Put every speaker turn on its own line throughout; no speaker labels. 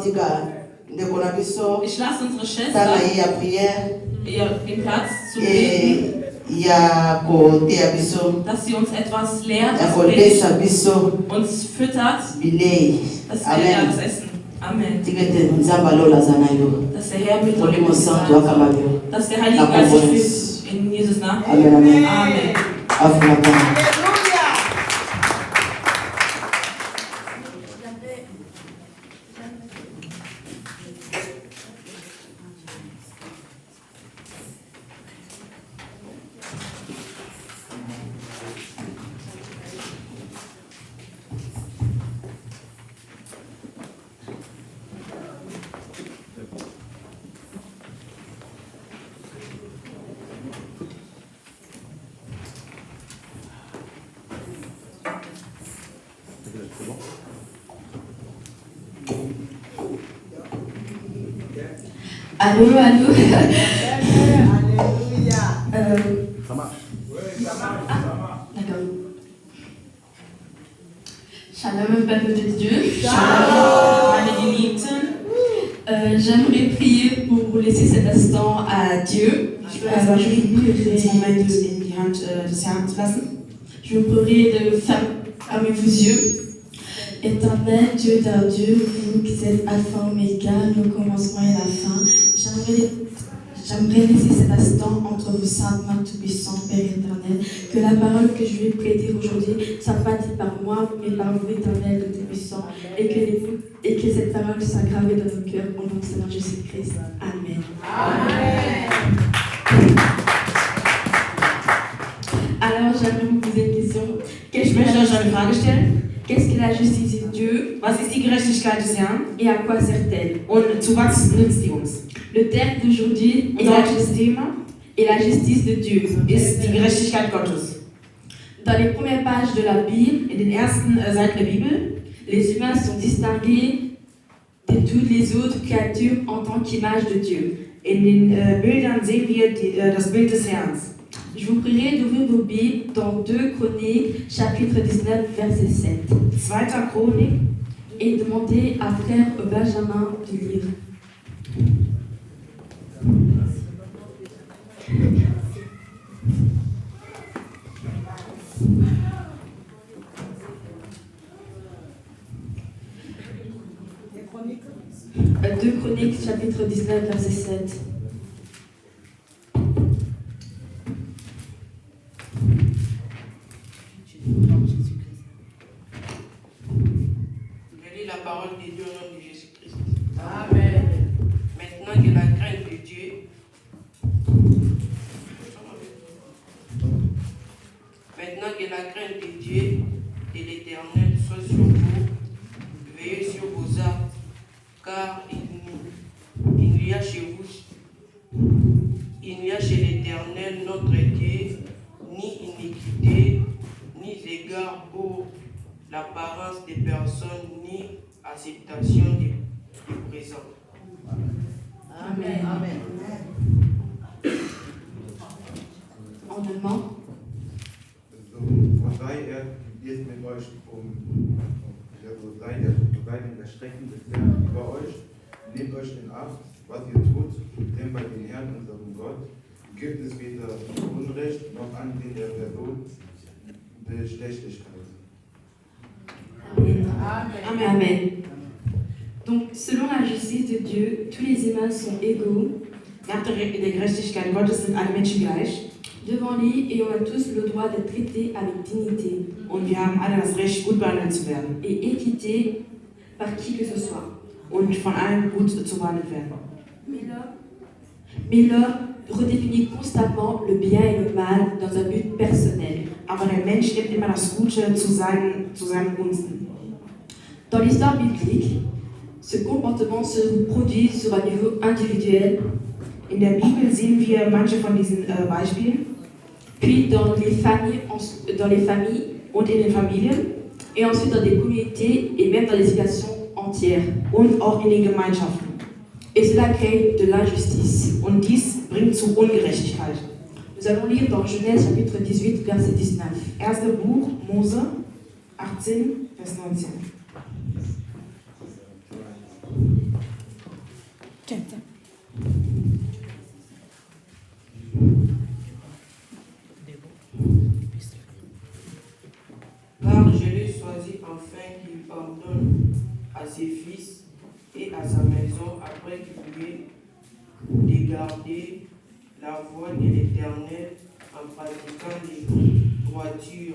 Ich lasse unsere Schwester den Platz zu beten, dass sie uns etwas lehrt, uns füttert, dass wir das essen. Amen. Dass der Herr mit uns ist, dass der Heilige Geist sich führt. In Jesus Namen.
Amen.
Amen.
Allô, allô.
Ça marche.
D'accord. Shalom, peuple de Dieu.
Meine Geliebten,
J'aimerais prier pour laisser cet instant à Dieu.
ich würde einfach beten, diesen Moment in die Hand des Herrn zu lassen.
Je vous prierai de fermer vos yeux. Éternel Dieu d'un Dieu, vous qui êtes Alpha Oméga, le commencement et la fin, j'aimerais laisser cet instant entre vos saintes mains tout-puissantes, Père éternel, que la parole que je vais prêter aujourd'hui ne soit pas dite par moi, mais par vous, éternel, le tout-puissant, et que cette parole soit gravée dans nos cœurs, au nom de Seigneur Jésus-Christ. Amen.
Amen.
Alors, j'aimerais vous poser une question.
Ich möchte euch eine Frage stellen.
Qu'est-ce que la justice de Dieu
Was ist die Gerechtigkeit des Herrn
et à quoi sert-elle?
und zu was nützt die uns?
Le thème d'aujourd'hui est
Unser heutiges Thema
la justice de Dieu.
ist die Gerechtigkeit Gottes.
Dans les premières pages de la Bible,
In den ersten Seiten der Bibel
les humains sont distingués de toutes les autres créatures en tant qu'image de Dieu.
in den Bildern sehen wir das Bild des Herrn.
Je vous prierai d'ouvrir vos Bibles dans 2 Chroniques, chapitre 19, verset 7.
2. Chronik,
Et demandez à frère Benjamin de lire. « 2 Chroniques, chapitre 19, verset 7.
Je lis la parole de Dieu au nom de Jésus-Christ. Amen. Maintenant que la crainte de Dieu, de l'Éternel soit sur vous, veillez sur vos actes, car il n'y a chez l'Éternel notre Dieu ni iniquité, ni égard pour l'apparence des personnes, ni acceptation du présent.
Amen. Amen. En allemand.
So sei er jetzt mit euch so sei der Strecken des Herrn über euch. Nehmt euch in Acht, was ihr tut, denn bei dem Herrn, unserem Gott, gibt es weder Unrecht noch an der Person Bestechlichkeit.
Amen. Amen. Amen. Donc, selon la justice de Dieu, tous les humains sont égaux.
Nach der Gerechtigkeit Gottes sind alle Menschen gleich.
Devant lui, et on a tous le droit d'être traités avec dignité.
Und wir haben alle das Recht, gut behandelt zu werden.
Et équité par qui que ce soit.
Und von allen gut zu behandelt werden.
Mais l'homme redéfinit constamment le bien et le mal dans un but personnel.
Aber der Mensch nimmt immer das Gute zu seinen Gunsten.
Dans l'histoire biblique, ce comportement se produit sur un niveau individuel.
In der Bibel sehen wir manche von diesen Beispielen.
Puis dans les familles
und in den Familien
et ensuite dans des communautés et même dans des civilisations entières.
Und auch in den Gemeinschaften.
Et cela crée de l'injustice.
Und dies bringt zu Ungerechtigkeit.
Nous allons lire dans Genèse chapitre 18, verset 19.
Erste Buch Mose 18, Vers 19.
afin qu'il pardonne à ses fils et à sa maison après qu'il ait de garder la voie de l'Éternel en pratiquant les droitures,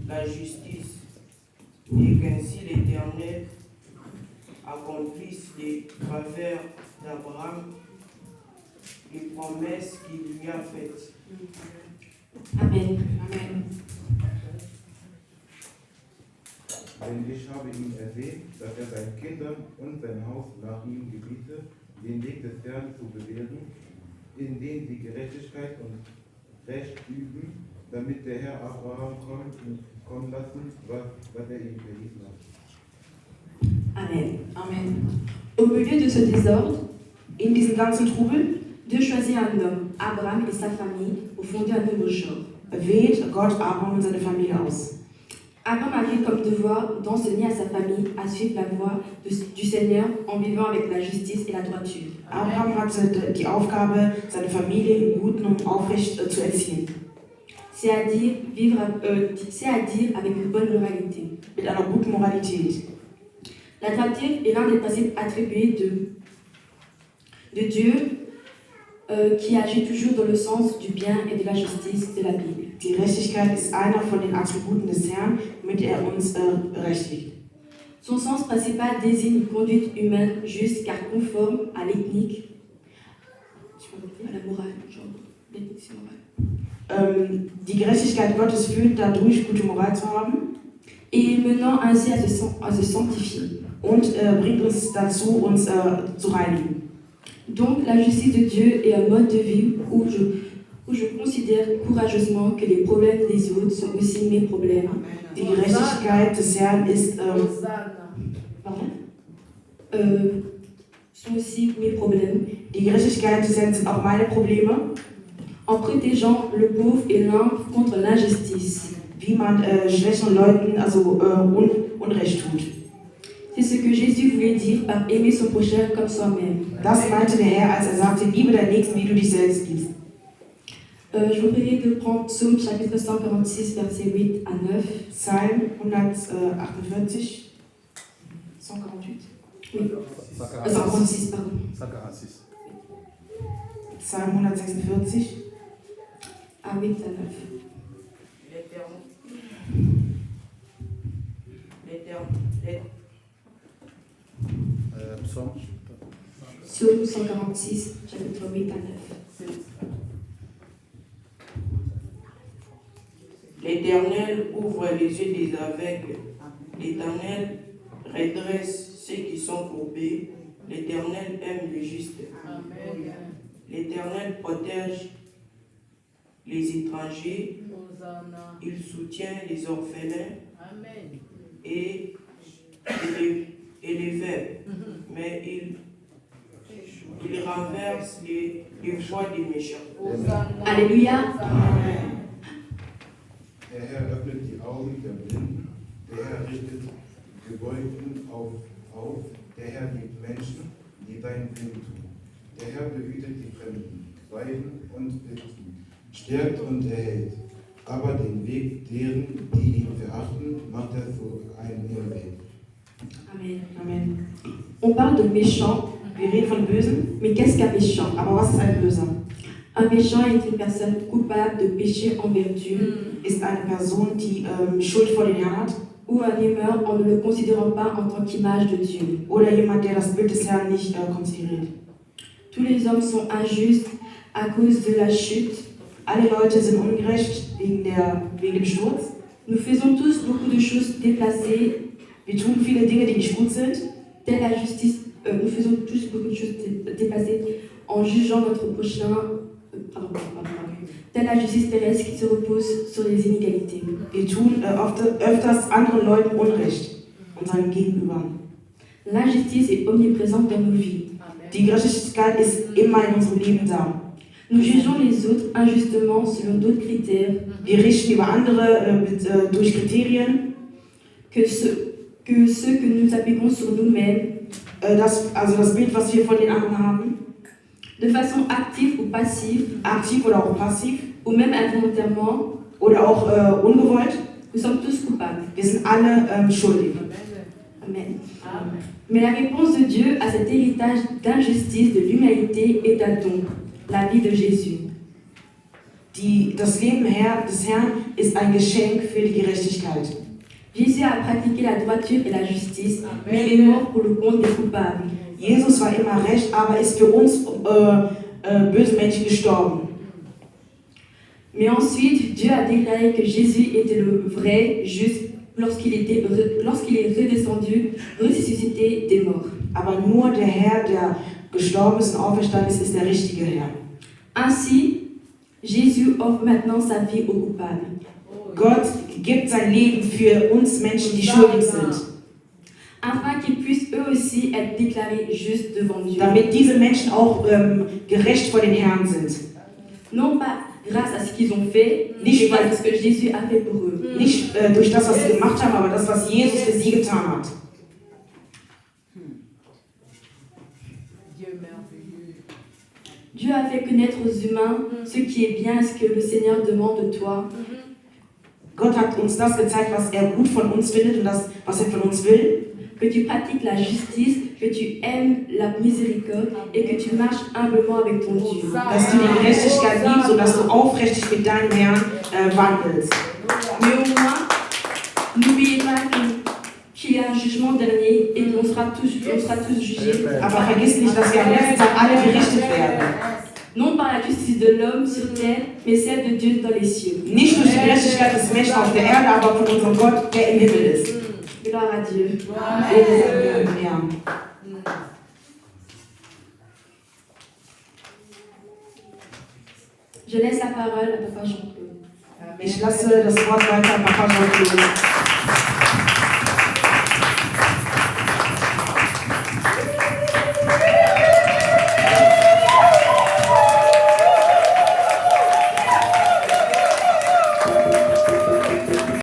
la justice, et qu'ainsi l'Éternel accomplisse les faveurs d'Abraham, les promesses qu'il lui a faites.
Amen.
Amen.
Denn ich habe ihn ersehen, dass seinen Kindern und sein Haus nach ihm gebiete, den Weg des Herrn zu bewähren, indem sie Gerechtigkeit und Recht üben, damit der Herr Abraham kommen lassen, was er ihm verheißen hat.
Amen.
Amen.
Au milieu de ce désordre,
In diesem ganzen Trubel
Dieu choisit un homme, Abraham et sa famille, pour fonder un nouveau genre.
wählt Gott Abraham und seine Familie aus.
Abraham avait comme devoir d'enseigner à sa famille à suivre la voie du Seigneur en vivant avec la justice et la droiture.
Abraham hatte die Aufgabe, seine Familie im Guten und aufrecht zu erziehen.
C'est à dire avec une bonne moralité.
Mit einer guten Moralität.
La droiture est l'un des principes attribués de Dieu qui agit toujours dans le sens du bien et de la justice de la Bible.
Die Gerechtigkeit ist einer von den Attributen des Herrn, mit der er uns berechtigt.
Son sens principal désigne une conduite humaine juste car conforme à l'ethnique, à la morale, genre, l'ethnique c'est morale.
Die Gerechtigkeit Gottes führt dadurch, gute Moral zu haben
Et menant ainsi à se sanctifier.
und bringt uns dazu, uns zu reinigen.
Donc la justice de Dieu est un mode de vie où je considère courageusement que les problèmes des autres sont aussi mes problèmes.
Die Gerechtigkeit des Herrn ist,
Sont aussi mes problèmes.
die Gerechtigkeit des Herrn sind auch meine Probleme,
En protégeant le pauvre et l'homme contre l'injustice.
wie man schwächeren Leuten Unrecht tut.
C'est ce que Jésus voulait dire par aimer son prochain comme soi-même.
Das meinte der Herr, als er sagte, liebe deinen Nächsten, wie du dich selbst liebst.
Je vous prierai de prendre Psaume chapitre 146, versets 8 à 9.
Psalm 148, 148.
Oui. 146, pardon.
146.
Psalm 146.
À 8 à 9. Psaume 146, chapitre 8 à 9.
L'Éternel ouvre les yeux des aveugles. L'Éternel redresse ceux qui sont courbés. L'Éternel aime le juste. L'Éternel protège les étrangers. Il soutient les orphelins et les veuves. Mais il renverse les voies des méchants.
Alléluia.
Der Herr öffnet die Augen der Blinden, der Herr richtet Gebeugten auf, der Herr liebt Menschen, die seinen Willen tun. Der Herr behütet die Fremden, Weiden und Witwen, stärkt und erhält. Aber den Weg deren, die ihn verachten, macht er zu einem Irrweg.
Amen.
Amen.
On parle de méchant,
Wir reden von Bösen,
mais qu'est-ce qu'un méchant?
aber was ist ein Böser?
Un méchant est une personne coupable de péché envers Dieu
Ist eine Person, die Schuld vor den Herrn hat
ou un humain en ne le considérant pas en tant qu'image de Dieu.
oder jemand, der das Bild des Herrn nicht konsideriert.
Tous les hommes sont injustes à cause de la chute.
Alle Leute sind ungerecht wegen dem Sturz.
Nous faisons tous beaucoup de choses déplacées,
Wir tun viele Dinge, die nicht gut sind.
telle la justice. Nous faisons tous beaucoup de choses déplacées en jugeant notre prochain. Telle la justice terrestre qui se repose sur les inégalités.
Wir tun öfters anderen Leuten Unrecht, unseren Gegenüber.
L'injustice est omniprésente dans nos vies.
Die Gerechtigkeit ist immer in unserem Leben da.
Nous jugeons les autres injustement selon d'autres critères
Wir richten über andere durch Kriterien,
que ceux que nous appliquons sur nous-mêmes
das Bild, was wir von den anderen haben,
de façon active ou passive,
aktiv oder auch passiv
ou même involontairement,
oder auch ungewollt.
Nous sommes tous coupables.
Wir sind alle schuldig.
Amen. Mais la réponse de Dieu à cet héritage d'injustice de l'humanité est un don, la vie de Jésus.
Das Leben des Herrn ist ein Geschenk für die Gerechtigkeit.
Jésus a pratiqué la droiture et la justice, mais il est mort pour le compte des coupables.
Jesus war immer recht, aber ist für uns böse Menschen gestorben.
Mais ensuite, Dieu a déclaré que Jésus était le vrai, juste, lorsqu'il est redescendu, ressuscité des morts.
Aber nur der Herr, der gestorben ist und auferstanden ist der richtige Herr.
Ainsi, Jésus offre maintenant sa vie aux coupables.
Gott gibt sein Leben für uns Menschen, die schuldig sind.
Afin qu'ils puissent eux aussi être déclarés justes devant Dieu.
Damit diese Menschen auch gerecht vor den Herrn sind.
Non pas grâce à ce qu'ils ont fait, mais grâce à ce que Jésus a fait pour eux.
Nicht durch das, was sie gemacht haben, aber das, was Jesus für sie getan hat.
Dieu a fait connaître aux humains ce qui est bien et ce que le Seigneur demande de toi.
Gott hat uns das gezeigt, was er gut von uns findet und das, was er von uns will.
Que tu pratiques la justice, que tu aimes la miséricorde et que tu marches humblement avec ton Dieu.
Dass du die Gerechtigkeit liebst und dass du aufrichtig mit deinem Herrn wandelst.
Mais au moins, n'oubliez pas qu'il y a un jugement dernier et qu'on sera tous jugés.
Aber vergiss nicht, dass wir am letzten Tag alle gerichtet werden.
Non par la justice de l'homme sur terre, mais celle de Dieu dans les cieux.
Nicht durch die Gerechtigkeit des Menschen auf der Erde, aber von unserem Gott, der im Himmel ist.
Gloire à Dieu.
Ja.
Je laisse la parole à Papa Jean-Claude.
Ich lasse das Wort weiter an Papa Jean-Claude.